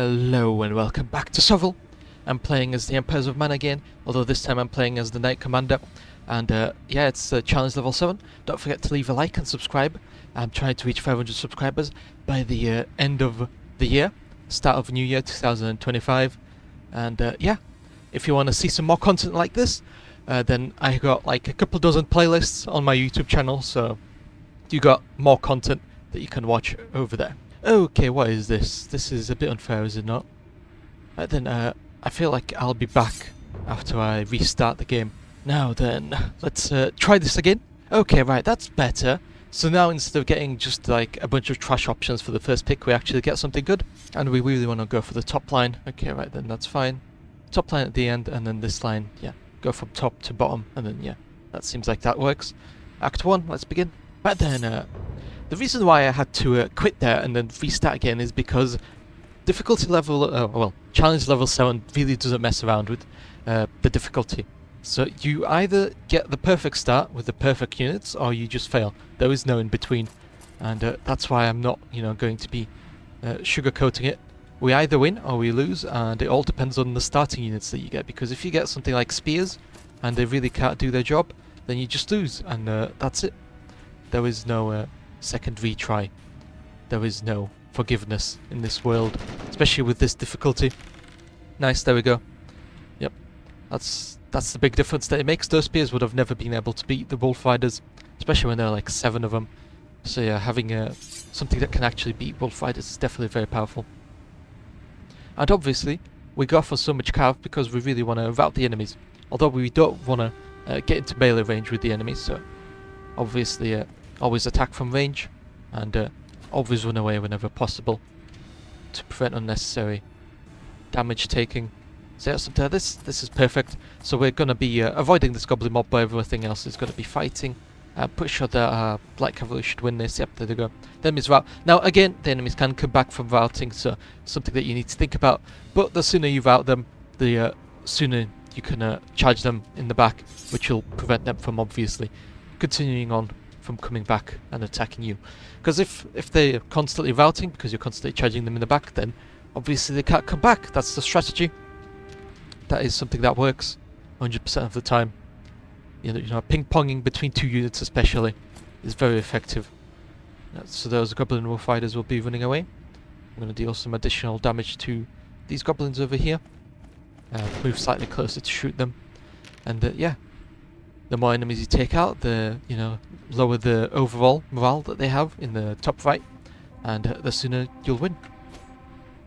Hello and welcome back to Sovl. I'm playing as the Emperors of Man again, although this time I'm playing as the Knight Commander. And yeah, it's challenge level 7. Don't forget to leave a like and subscribe. I'm trying to reach 500 subscribers by the end of the year, start of new year 2025. And yeah, if you want to see some more content like this, then I got like a couple dozen playlists on my YouTube channel, so you got more content that you can watch over there. Okay, what is this? This is a bit unfair, is it not? Then I feel like I'll be back after I restart the game. Now then, let's try this again. Okay, right, that's better. So now instead of getting just like a bunch of trash options for the first pick, we actually get something good. And we really want to go for the top line. Okay, right, then that's fine. Top line at the end, and then this line, yeah. Go from top to bottom, and then yeah, that seems like that works. Act 1, let's begin. Right then, the reason why I had to quit there and then restart again is because difficulty level, well, challenge level 7 really doesn't mess around with the difficulty. So you either get the perfect start with the perfect units, or you just fail. There is no in between, and that's why I'm not, going to be sugarcoating it. We either win or we lose, and it all depends on the starting units that you get. Because if you get something like spears, and they really can't do their job, then you just lose, and that's it. There is no second retry. There is no forgiveness in this world, especially with this difficulty. Nice, there we go. Yep, that's the big difference that it makes. Those spears would have never been able to beat the wolf riders, especially when there are like 7 of them. So yeah, having something that can actually beat wolf riders is definitely very powerful. And obviously, we go for so much cav because we really want to rout the enemies. Although we don't want to get into melee range with the enemies, so obviously always attack from range, and always run away whenever possible to prevent unnecessary damage taking. So yeah, this is perfect. So we're going to be avoiding this goblin mob, but everything else is going to be fighting. I'm pretty sure that light cavalry should win this. Yep, there they go. The enemies rout. Now again, the enemies can come back from routing, so something that you need to think about. But the sooner you rout them, the sooner you can charge them in the back, which will prevent them from obviously continuing on from coming back and attacking you. Because if they're constantly routing because you're constantly charging them in the back, then obviously they can't come back. That's the strategy. That is something that works 100% of the time. Ping-ponging between 2 units especially is very effective. So those goblin wolf riders will be running away. I'm going to deal some additional damage to these goblins over here. Move slightly closer to shoot them. And yeah, the more enemies you take out, the lower the overall morale that they have in the top right, and the sooner you'll win.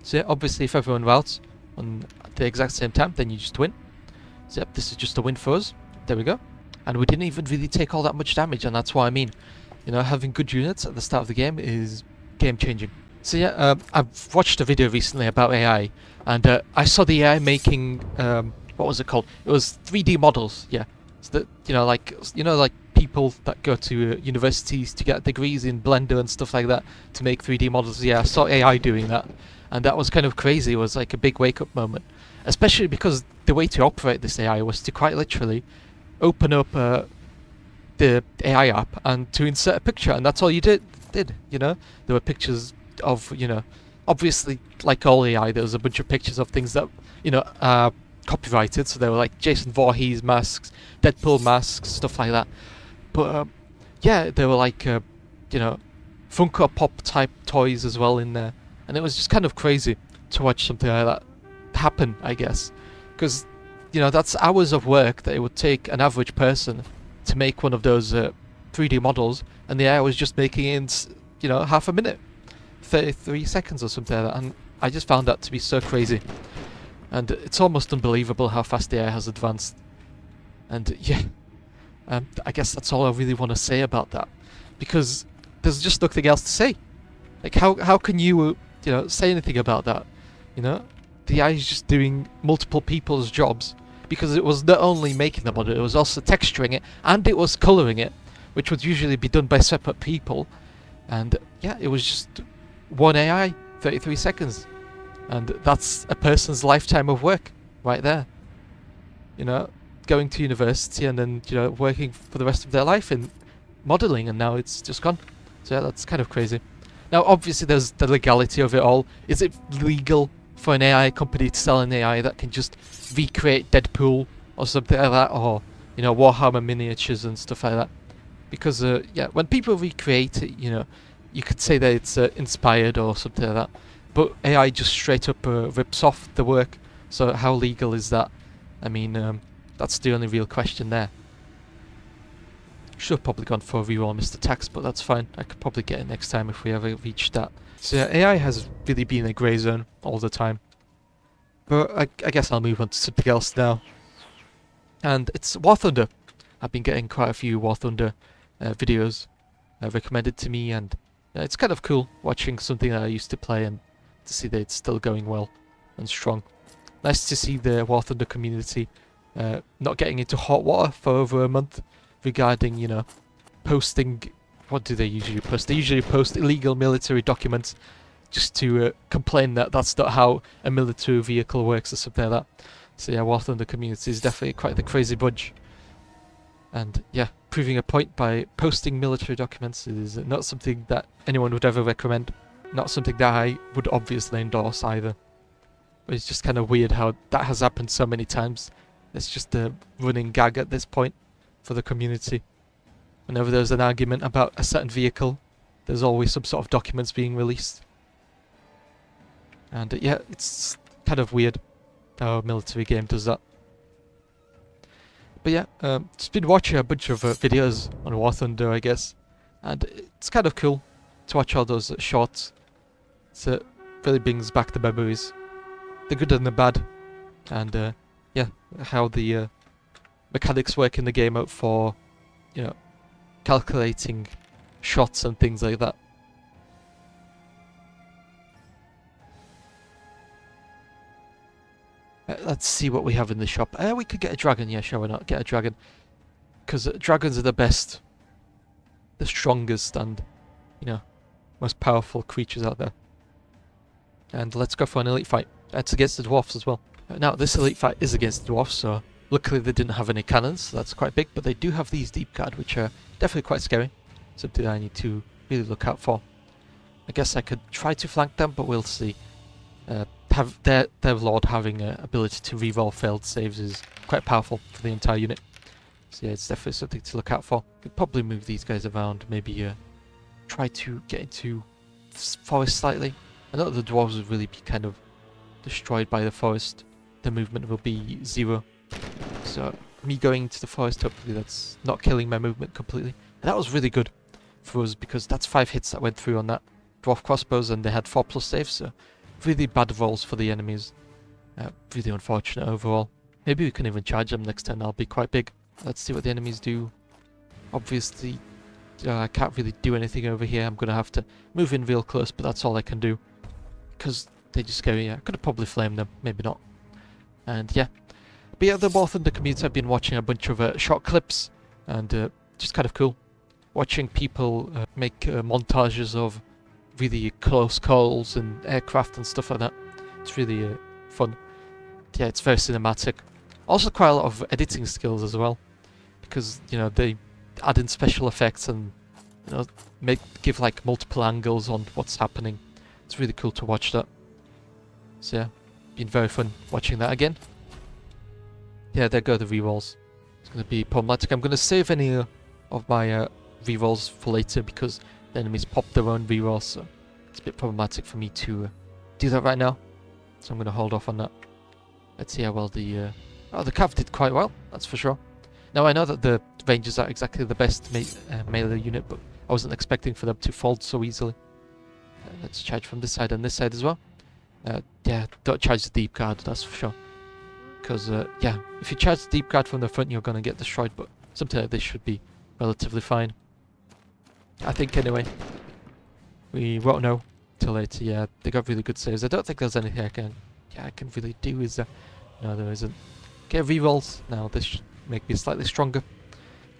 So yeah, obviously if everyone routs at the exact same time, then you just win. So yep, this is just a win for us. There we go. And we didn't even really take all that much damage, and that's what I mean. Having good units at the start of the game is game changing. So yeah, I've watched a video recently about AI, and I saw the AI making what was it called? It was 3D models. Yeah. So that like people that go to universities to get degrees in Blender and stuff like that to make 3D models. Yeah, I saw AI doing that, and that was kind of crazy. It was like a big wake-up moment, especially because the way to operate this AI was to quite literally open up the AI app and to insert a picture, and that's all you did. There were pictures of obviously, like all AI, there was a bunch of pictures of things that are copyrighted, so they were like Jason Voorhees masks, Deadpool masks, stuff like that. But yeah, there were like Funko Pop type toys as well in there, and it was just kind of crazy to watch something like that happen, I guess, because that's hours of work that it would take an average person to make one of those 3D models, and the AI was just making it in half a minute, 33 seconds or something like that, and I just found that to be so crazy. And it's almost unbelievable how fast the AI has advanced. And yeah, I guess that's all I really want to say about that, because there's just nothing else to say. Like how can you say anything about that? The AI is just doing multiple people's jobs, because it was not only making the model, it was also texturing it, and it was colouring it, which would usually be done by separate people. And yeah, it was just one AI, 33 seconds. And that's a person's lifetime of work right there. Going to university and then, working for the rest of their life in modelling, and now it's just gone. So yeah, that's kind of crazy. Now, obviously, there's the legality of it all. Is it legal for an AI company to sell an AI that can just recreate Deadpool or something like that, or you know, Warhammer miniatures and stuff like that. Because yeah, when people recreate it, you know, you could say that it's inspired or something like that. But AI just straight up rips off the work. So how legal is that? I mean, that's the only real question there. Should have probably gone for a reroll Mr. Tax, but that's fine. I could probably get it next time if we ever reach that. So yeah, AI has really been a grey zone all the time. But I guess I'll move on to something else now. And it's War Thunder. I've been getting quite a few War Thunder videos recommended to me, and it's kind of cool watching something that I used to play and to see that it's still going well and strong. Nice to see the War Thunder community not getting into hot water for over a month regarding, you know, posting. What do they usually post? They usually post illegal military documents just to complain that that's not how a military vehicle works or something like that. So yeah, War Thunder community is definitely quite the crazy bunch. And yeah, proving a point by posting military documents is not something that anyone would ever recommend. Not something that I would obviously endorse either. But it's just kind of weird how that has happened so many times. It's just a running gag at this point for the community. Whenever there's an argument about a certain vehicle, there's always some sort of documents being released. And yeah, it's kind of weird how a military game does that. But yeah, just been watching a bunch of videos on War Thunder, I guess. And it's kind of cool to watch all those shorts. It really brings back the memories. The good and the bad. And yeah, how the mechanics work in the game out for, you know, calculating shots and things like that. Let's see what we have in the shop. We could get a dragon, yeah, shall we not? Get a dragon. Because dragons are the best, the strongest, and, you know, most powerful creatures out there. And let's go for an elite fight. It's against the dwarfs as well. Now, this elite fight is against the dwarfs, so luckily they didn't have any cannons, so that's quite big, but they do have these deep guard, which are definitely quite scary. Something I need to really look out for. I guess I could try to flank them, but we'll see. Have their lord having an ability to reroll failed saves is quite powerful for the entire unit. So yeah, it's definitely something to look out for. Could probably move these guys around, maybe try to get into forest slightly. I know the dwarves would really be kind of destroyed by the forest. The movement will be 0. So me going into the forest, hopefully that's not killing my movement completely. And that was really good for us because that's 5 hits that went through on that dwarf crossbows, and they had 4+ saves, so really bad rolls for the enemies. Really unfortunate overall. Maybe we can even charge them next turn, that'll be quite big. Let's see what the enemies do. Obviously, I can't really do anything over here. I'm going to have to move in real close, but that's all I can do. Because they just go, yeah, I could have probably flamed them, maybe not. And yeah. But yeah, the War Thunder community, I've been watching a bunch of short clips, and just kind of cool. Watching people make montages of really close calls and aircraft and stuff like that. It's really fun. Yeah, it's very cinematic. Also quite a lot of editing skills as well, because, you know, they add in special effects and, you know, give like multiple angles on what's happening. It's really cool to watch that. So yeah, been very fun watching that again. Yeah, there go the rerolls. It's going to be problematic. I'm going to save any of my rerolls for later because the enemies pop their own rerolls, so it's a bit problematic for me to do that right now. So I'm going to hold off on that. Let's see how well the Cav did quite well, that's for sure. Now I know that the Rangers are exactly the best melee unit, but I wasn't expecting for them to fold so easily. Let's charge from this side and this side as well. Yeah, don't charge the deep guard, that's for sure. Because, yeah, if you charge the deep guard from the front, you're going to get destroyed, but something like this should be relatively fine. I think, anyway. We won't know till later. Yeah, they got really good saves. I don't think there's anything I can really do, is there? No, there isn't. Okay, rerolls. Now, this should make me slightly stronger.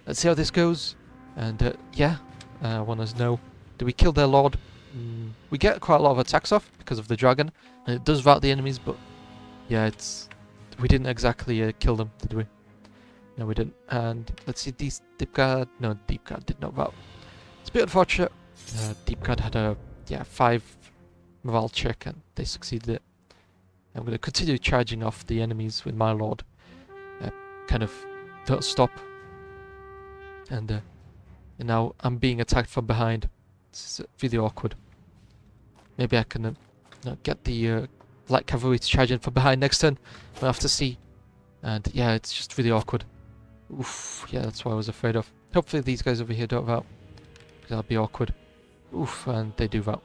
Let's see how this goes. And, yeah, I want to know, do we kill their lord? We get quite a lot of attacks off because of the dragon, and it does rout the enemies, but yeah, we didn't exactly kill them, did we? No, we didn't. And let's see, deep guard. No, deep guard did not rout. It's a bit unfortunate. Deep guard had a 5 morale check, and they succeeded it. I'm going to continue charging off the enemies with my lord. Kind of don't stop. And now I'm being attacked from behind. This is really awkward. Maybe I can get the light cavalry to charge in from behind next turn. We'll have to see. And yeah, it's just really awkward. Oof, yeah, that's what I was afraid of. Hopefully these guys over here don't vote. Because that'll be awkward. Oof, and they do vote.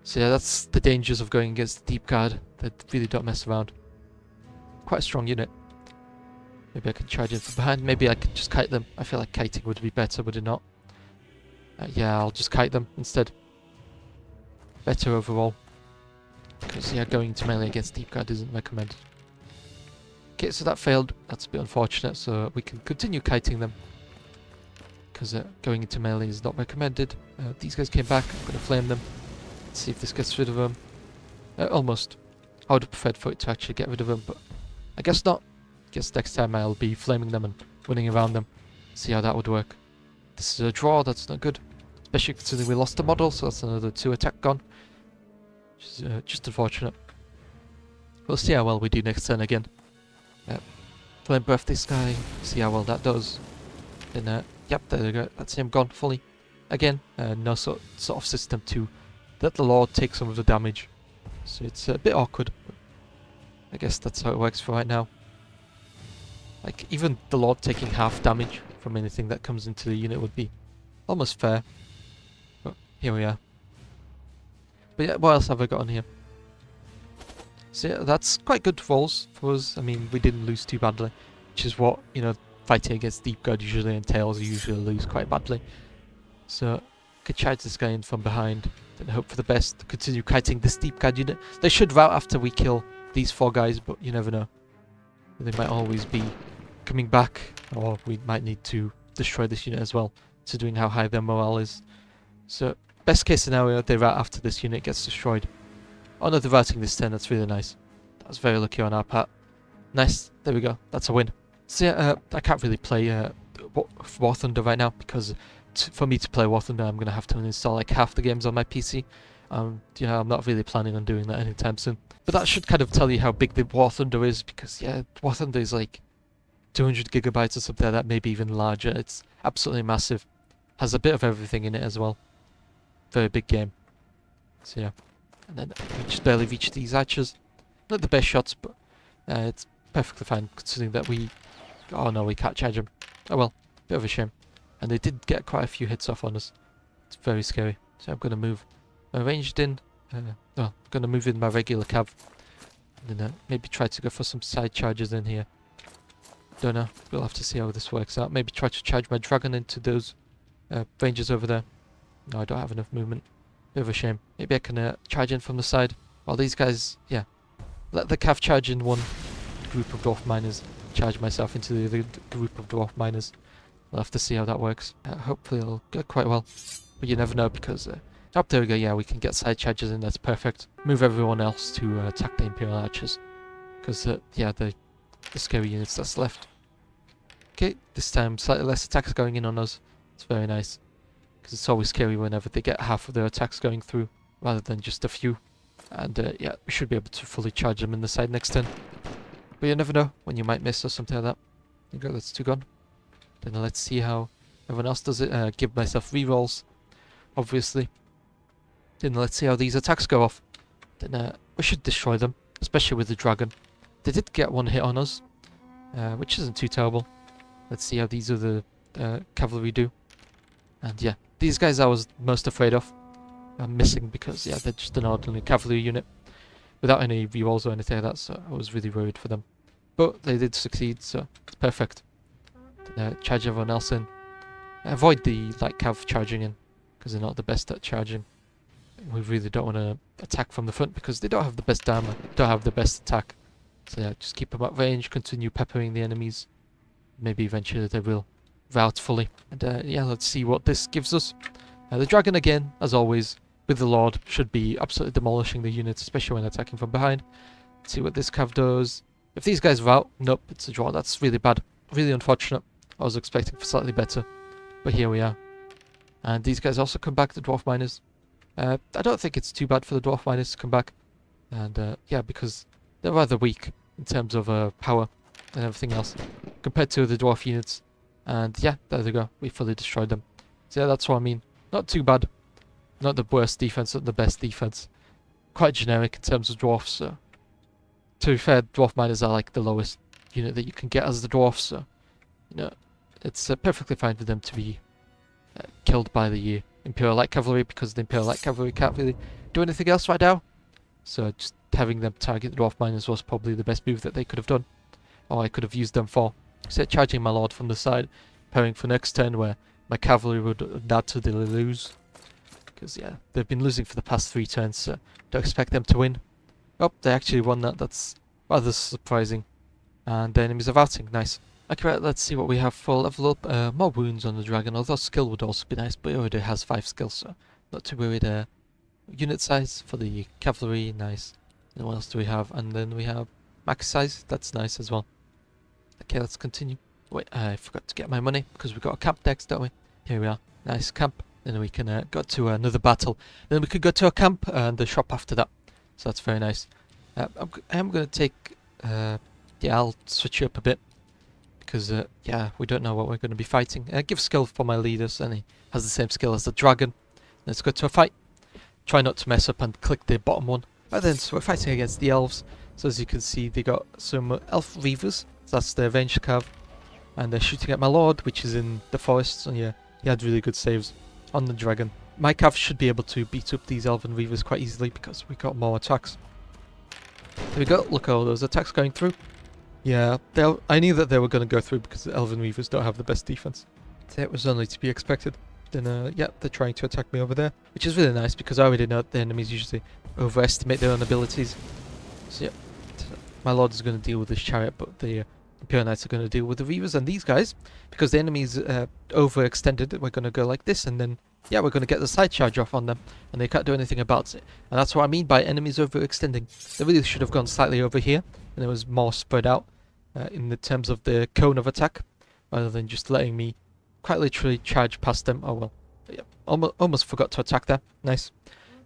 So yeah, that's the dangers of going against the deep guard. They really don't mess around. Quite a strong unit. Maybe I can charge in from behind. Maybe I could just kite them. I feel like kiting would be better, would it not? Yeah, I'll just kite them instead. Better overall. Because yeah, going to melee against deep guard isn't recommended. Okay, so that failed. That's a bit unfortunate, so we can continue kiting them. Because going into melee is not recommended. These guys came back. I'm going to flame them. Let's see if this gets rid of them. Almost. I would have preferred for it to actually get rid of them, but I guess not. Guess next time I'll be flaming them and running around them. See how that would work. This is a draw, that's not good. Especially considering we lost the model, so that's another 2 attack gone. Which is just unfortunate. We'll see how well we do next turn again. Flame breath this guy, see how well that does. Then, yep, there we go, that's him gone fully. Again, no sort of system to let the Lord take some of the damage. So it's a bit awkward. But I guess that's how it works for right now. Like, even the Lord taking half damage from anything that comes into the unit would be almost fair. But here we are. But yeah, what else have I got on here? So yeah, that's quite good rolls for us. I mean, we didn't lose too badly, which is what, you know, fighting against Deep Guard usually entails. You usually lose quite badly. So, could charge this guy in from behind, then hope for the best. Continue kiting this Deep Guard unit. They should rout after we kill these 4 guys, but you never know. They might always be coming back, or we might need to destroy this unit as well, considering how high their morale is. So, best case scenario, they rout after this unit gets destroyed. Oh no, they're routing this turn, that's really nice. That was very lucky on our part. Nice, there we go, that's a win. So yeah, I can't really play War Thunder right now, because for me to play War Thunder, I'm going to have to install like half the games on my PC. You know, I'm not really planning on doing that anytime soon. But that should kind of tell you how big the War Thunder is, because yeah, War Thunder is like 200 gigabytes or something like that, maybe even larger. It's absolutely massive. Has a bit of everything in it as well. Very big game. So yeah. And then we just barely reached these archers. Not the best shots, but it's perfectly fine considering that we... Oh no, we can't charge them. Oh well, bit of a shame. And they did get quite a few hits off on us. It's very scary. So I'm going to move my ranged in. I'm going to move in my regular cav. And then maybe try to go for some side charges in here. Don't know. We'll have to see how this works out. Maybe try to charge my dragon into those rangers over there. No, I don't have enough movement. Bit of a shame. Maybe I can charge in from the side. While these guys, yeah. Let the cav charge in one group of dwarf miners. Charge myself into the other group of dwarf miners. We'll have to see how that works. Hopefully it'll go quite well. But you never know because... up there we go, yeah, we can get side charges in, that's perfect. Move everyone else to attack the Imperial Archers. Because, yeah, the scary units that's left. Okay, this time slightly less attacks going in on us. It's very nice. Because it's always scary whenever they get half of their attacks going through, rather than just a few. And yeah, we should be able to fully charge them in the side next turn. But you never know when you might miss or something like that. There you go, that's 2 gone. Then let's see how everyone else does it. Give myself rerolls, obviously. Then let's see how these attacks go off. Then we should destroy them, especially with the dragon. They did get 1 hit on us, which isn't too terrible. Let's see how these other cavalry do. And yeah, these guys I was most afraid of. I'm missing because, yeah, they're just an ordinary cavalry unit. Without any rerolls or anything like that, so I was really worried for them. But they did succeed, so it's perfect. Charge everyone else in. Avoid the light cav charging in, because they're not the best at charging. We really don't want to attack from the front, because they don't have the best armor, don't have the best attack. So yeah, just keep them at range, continue peppering the enemies. Maybe eventually they will rout fully. And yeah, let's see what this gives us. The dragon again, as always, with the Lord, should be absolutely demolishing the units, especially when attacking from behind. Let's see what this cav does. If these guys rout, nope, it's a draw. That's really bad. Really unfortunate. I was expecting for slightly better. But here we are. And these guys also come back, the dwarf miners. I don't think it's too bad for the dwarf miners to come back. And yeah, because they're rather weak in terms of power and everything else compared to the dwarf units. And yeah, there they go. We fully destroyed them. So yeah, that's what I mean. Not too bad. Not the worst defense, not the best defense. Quite generic in terms of dwarfs. So to be fair, dwarf miners are like the lowest unit that you can get as the dwarfs. So you know, it's perfectly fine for them to be killed by the Imperial Light Cavalry, because the Imperial Light Cavalry can't really do anything else right now. So just having them target the dwarf miners was probably the best move that they could have done, or I could have used them for. Instead charging my lord from the side, preparing for next turn where my cavalry would undoubtedly lose. Because yeah, they've been losing for the past 3 turns, so don't expect them to win. Oh, they actually won that. That's rather surprising. And the enemies are routing. Nice. Okay, right, let's see what we have for level up. More wounds on the dragon, although skill would also be nice, but he already has 5 skills, so not too worried. Unit size for the cavalry, nice. And what else do we have? And then we have max size, that's nice as well. Okay, let's continue. Wait, I forgot to get my money, because we've got a camp next, don't we? Here we are. Nice camp. Then we can go to another battle. Then we could go to a camp and the shop after that. So that's very nice. I am going to take... yeah, I'll switch you up a bit. Because, yeah, we don't know what we're going to be fighting. Give skill for my leaders, and he has the same skill as the dragon. Let's go to a fight. Try not to mess up and click the bottom one. Right then, so we're fighting against the elves. So as you can see, they got some elf reavers. That's the ranged cav. And they're shooting at my lord, which is in the forest. So yeah, he had really good saves on the dragon. My cav should be able to beat up these elven reavers quite easily because we got more attacks. There we go. Look at all those attacks going through. Yeah, I knew that they were going to go through because the elven reavers don't have the best defense. So it was only to be expected. Then, yeah, they're trying to attack me over there, which is really nice because I already know the enemies usually overestimate their own abilities. So yeah, my lord is going to deal with this chariot, but the Imperial Knights are going to deal with the reavers and these guys, because the enemy's overextended. We're going to go like this, and then yeah, we're going to get the side charge off on them, and they can't do anything about it. And that's what I mean by enemies overextending. They really should have gone slightly over here, and it was more spread out in the terms of the cone of attack, rather than just letting me quite literally charge past them. Oh well, yeah, almost forgot to attack there. Nice.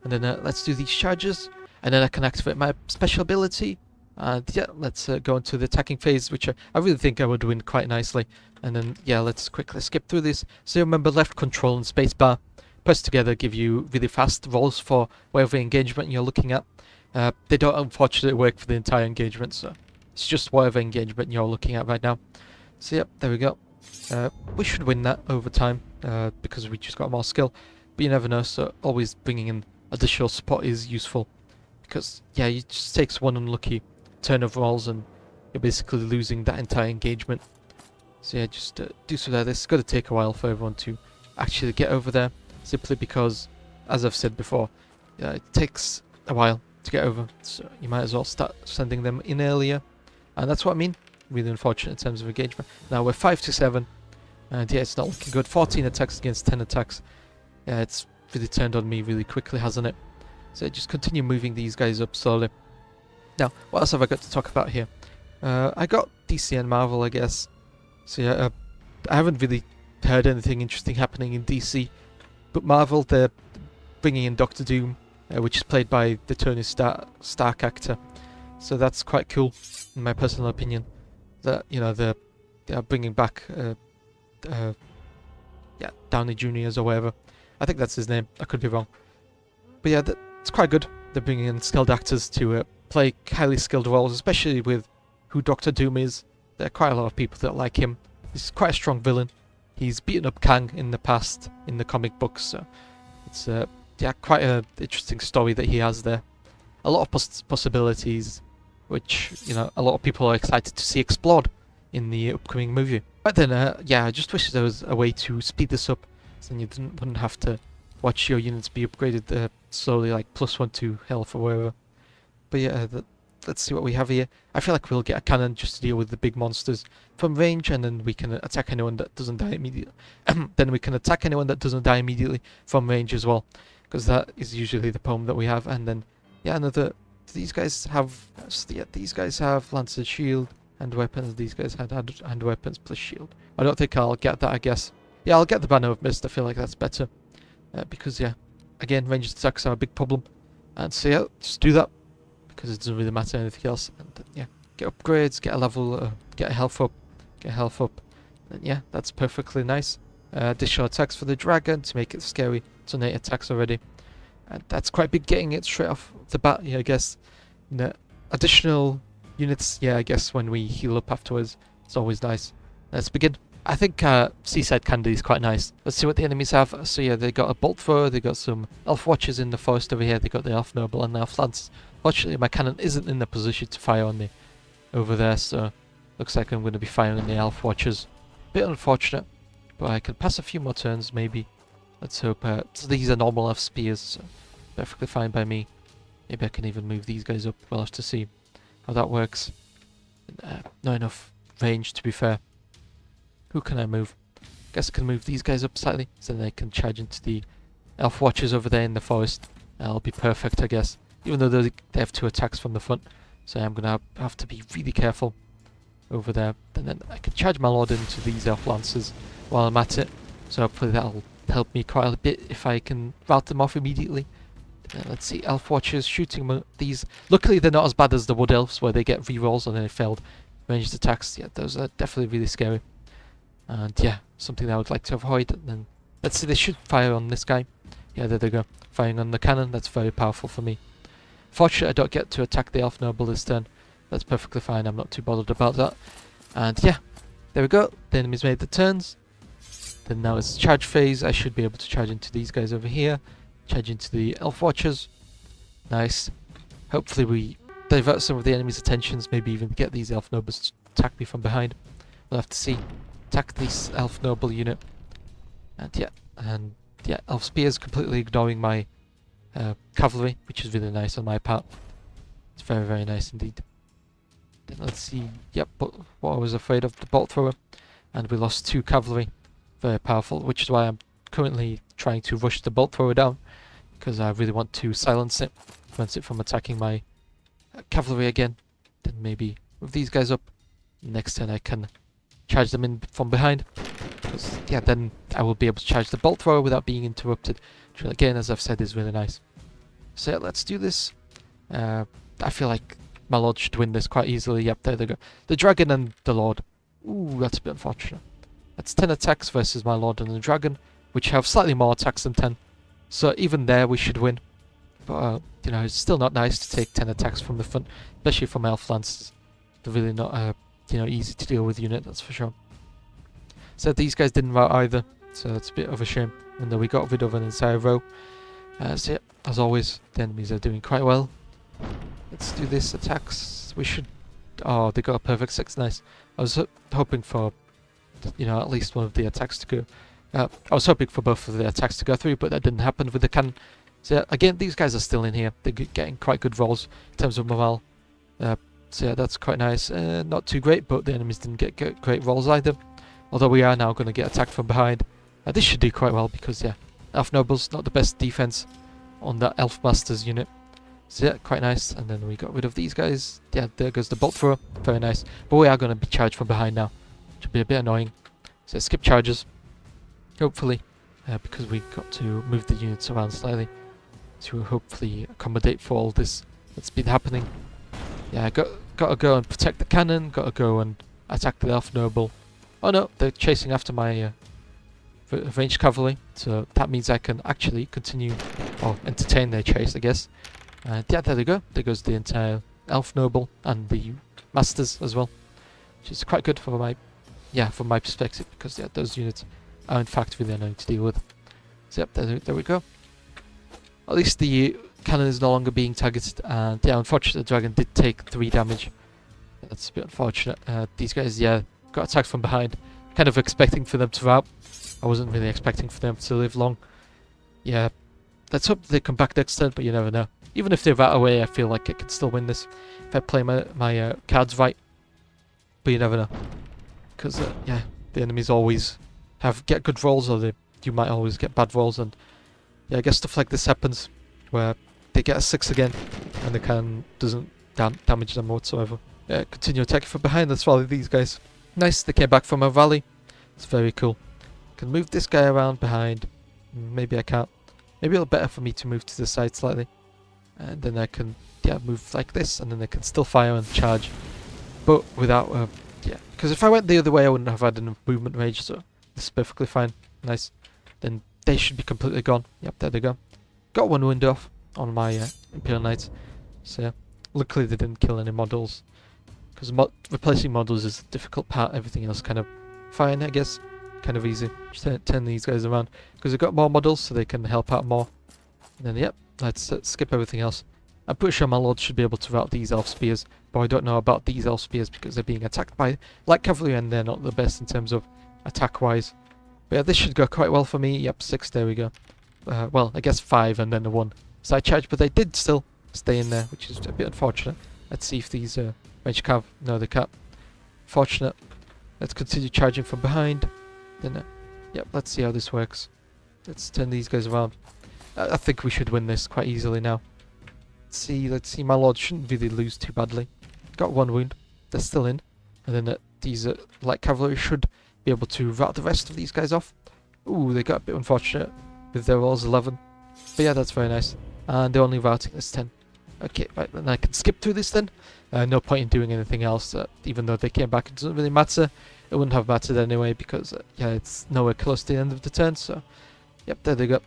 And then let's do these charges, and then I can activate my special ability. And yeah, let's go into the attacking phase, which I really think I would win quite nicely. And then yeah, let's quickly skip through this. So remember, left control and spacebar pressed together give you really fast rolls for whatever engagement you're looking at. They don't unfortunately work for the entire engagement, so it's just whatever engagement you're looking at right now. So yep, there we go. We should win that over time because we just got more skill, but you never know, so always bringing in additional support is useful, because yeah, it just takes one unlucky turn of rolls and you're basically losing that entire engagement. So yeah, just do so there. This is going to take a while for everyone to actually get over there, simply because, as I've said before, it takes a while to get over, so you might as well start sending them in earlier, and that's what I mean. Really unfortunate in terms of engagement. Now we're 5 to 7, and yeah, it's not looking good. 14 attacks against 10 attacks. Yeah, it's really turned on me really quickly, hasn't it? So just continue moving these guys up slowly. Now, what else have I got to talk about here? I got DC and Marvel, I guess. So yeah, I haven't really heard anything interesting happening in DC, but Marvel, they're bringing in Doctor Doom, which is played by the Tony Stark actor. So that's quite cool, in my personal opinion. That, you know, they are bringing back yeah, Downey Jr. or whatever. I think that's his name. I could be wrong, but yeah, it's quite good. They're bringing in skilled actors to play highly skilled roles, especially with who Doctor Doom is. There are quite a lot of people that like him. He's quite a strong villain. He's beaten up Kang in the past in the comic books, so it's yeah, quite an interesting story that he has there. A lot of possibilities, which, you know, a lot of people are excited to see explored in the upcoming movie. But then, yeah, I just wish there was a way to speed this up, so then you wouldn't have to watch your units be upgraded slowly, like +1 to health or whatever. But yeah, let's see what we have here. I feel like we'll get a cannon just to deal with the big monsters from range, and then we can attack anyone that doesn't die immediately. Then we can attack anyone that doesn't die immediately from range as well, because that is usually the problem that we have. And then, yeah, these guys have Lancer shield and weapons. These guys had hand weapons plus shield. I don't think I'll get that, I guess. Yeah, I'll get the Banner of Mist. I feel like that's better. Because, yeah, again, ranged attacks are a big problem. And so, yeah, just do that. because it doesn't really matter anything else. And yeah, get upgrades, get a level, get a health up, and yeah, that's perfectly nice. Additional attacks for the dragon to make it scary. It's on 8 attacks already, and that's quite big getting it straight off the bat. Yeah, I guess. Additional units, yeah, I guess when we heal up afterwards, it's always nice. Let's begin. I think Seaside Candy is quite nice. Let's see what the enemies have. So yeah, they got a Bolt Thrower, they got some Elf Watchers in the forest over here, they got the Elf Noble and the Elf Lance. Fortunately, my cannon isn't in the position to fire on me over there, so looks like I'm going to be firing on the Elf Watchers. Bit unfortunate, but I can pass a few more turns maybe. Let's hope. So these are normal Elf Spears, so perfectly fine by me. Maybe I can even move these guys up. We'll have to see how that works. Not enough range, to be fair. Who can I move? Guess I can move these guys up slightly, so then I can charge into the Elf Watchers over there in the forest. That'll be perfect, I guess. Even though they have 2 attacks from the front, so I'm going to have to be really careful over there. And then I can charge my Lord into these Elf Lancers while I'm at it. So hopefully that'll help me quite a bit if I can rout them off immediately. Let's see, Elf Watchers shooting these. Luckily they're not as bad as the Wood Elves where they get rerolls on any failed ranged attacks. Yeah, those are definitely really scary. And yeah, something that I would like to avoid. And then let's see, they should fire on this guy. Yeah, there they go. Firing on the cannon, that's very powerful for me. Fortunately I don't get to attack the Elf Noble this turn. That's perfectly fine, I'm not too bothered about that. And yeah, there we go. The enemy's made the turns. Then now it's charge phase. I should be able to charge into these guys over here. Charge into the Elf Watchers. Nice. Hopefully we divert some of the enemy's attentions, maybe even get these Elf Nobles to attack me from behind. We'll have to see. Attack this Elf Noble unit. And yeah, Elf Spears completely ignoring my cavalry, which is really nice on my part. It's very, very nice indeed. Then let's see. Yep, but what I was afraid of, the Bolt Thrower. And we lost 2 cavalry. Very powerful, which is why I'm currently trying to rush the Bolt Thrower down, because I really want to silence it, prevent it from attacking my cavalry again. Then maybe move these guys up. Next turn I can charge them in from behind, because yeah, then I will be able to charge the Bolt Thrower without being interrupted, which again, as I've said, is really nice. So yeah, let's do this. I feel like my Lord should win this quite easily. Yep, there they go. The Dragon and the Lord. Ooh, that's a bit unfortunate. That's 10 attacks versus my Lord and the Dragon, which have slightly more attacks than 10. So even there we should win. But, you know, it's still not nice to take 10 attacks from the front, especially from Elf Lancers. They're really not, you know, easy to deal with unit, that's for sure. So these guys didn't rout either, so that's a bit of a shame. And then we got rid of an entire row. So yeah, as always, the enemies are doing quite well. Let's do this. Attacks. We should... Oh, they got a perfect 6, nice. I was hoping for, you know, at least one of the attacks to go. I was hoping for both of the attacks to go through, but that didn't happen with the cannon. So yeah, again, these guys are still in here. They're getting quite good rolls in terms of morale. So yeah, that's quite nice. Not too great, but the enemies didn't get great rolls either. Although we are now going to get attacked from behind. This should do quite well because, yeah, Elf Nobles, not the best defense on that Elf Masters unit. So yeah, quite nice. And then we got rid of these guys. Yeah, there goes the Bolt Thrower. Very nice. But we are going to be charged from behind now, which will be a bit annoying. So skip charges. Hopefully, because we got to move the units around slightly to hopefully accommodate for all this that's been happening. Yeah, got to go and protect the cannon, got to go and attack the Elf Noble. Oh no, they're chasing after my ranged cavalry, so that means I can actually continue or entertain their chase, I guess. And yeah, there they go. There goes the entire Elf Noble and the Masters as well, which is quite good for my, from my perspective, because yeah, those units are in fact really annoying to deal with. So yep, there we go. At least the cannon is no longer being targeted, and yeah, unfortunately the dragon did take 3 damage. That's a bit unfortunate. These guys, yeah, got attacked from behind. Kind of expecting for them to rout. I wasn't really expecting for them to live long. Yeah, let's hope they come back next turn, but you never know. Even if they rout away, I feel like I can still win this if I play my cards right. But you never know, because yeah, the enemies always get good rolls, or you might always get bad rolls, and yeah, I guess stuff like this happens where they get a 6 again and the cannon doesn't damage them whatsoever. Yeah, continue attacking from behind. Let's rally these guys. Nice, they came back from a rally. It's very cool. Can move this guy around behind. Maybe I can't. Maybe it'll be better for me to move to the side slightly, and then I can yeah, move like this, and then they can still fire and charge, but without yeah. Because if I went the other way, I wouldn't have had enough movement range. So this is perfectly fine. Nice. Then they should be completely gone. Yep, there they go. Got one wound off on my Imperial Knights. So yeah, luckily they didn't kill any models. Because replacing models is the difficult part. Everything else kind of fine, I guess. Kind of easy. Just turn these guys around. Because they've got more models, so they can help out more. And then, yep, let's skip everything else. I'm pretty sure my lord should be able to route these elf spears. But I don't know about these elf spears because they're being attacked by light cavalry and they're not the best in terms of attack-wise. But yeah, this should go quite well for me. Yep, 6, there we go. Well, I guess 5 and then a 1 side charge, but they did still stay in there, which is a bit unfortunate. Let's see if these range cav... No, they can't. Fortunate. Let's continue charging from behind. Then, yep, let's see how this works. Let's turn these guys around. I think we should win this quite easily now. Let's see. My lord shouldn't really lose too badly. Got 1 wound. They're still in. And then these light cavalry should be able to rout the rest of these guys off. Ooh, they got a bit unfortunate with their rolls 11. But yeah, that's very nice. And they're only routing this 10. Okay, right, then I can skip through this then. No point in doing anything else, even though they came back, it doesn't really matter. It wouldn't have mattered anyway, because, yeah, it's nowhere close to the end of the turn, so... Yep, there they go.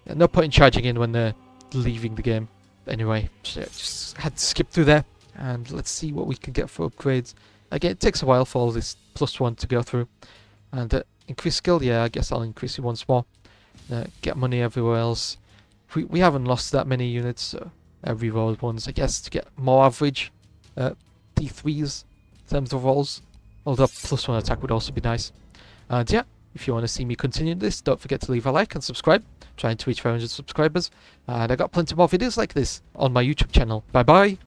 Yeah, no point in charging in when they're leaving the game. Anyway, so yeah, just had to skip through there, and let's see what we can get for upgrades. Again, it takes a while for all this +1 to go through. And increase skill, yeah, I guess I'll increase it once more. Get money everywhere else. We haven't lost that many units, so reroll ones, I guess, to get more average D3s in terms of rolls. Although +1 attack would also be nice. And yeah, if you want to see me continue this, don't forget to leave a like and subscribe. Trying to reach 500 subscribers. And I got plenty more videos like this on my YouTube channel. Bye bye!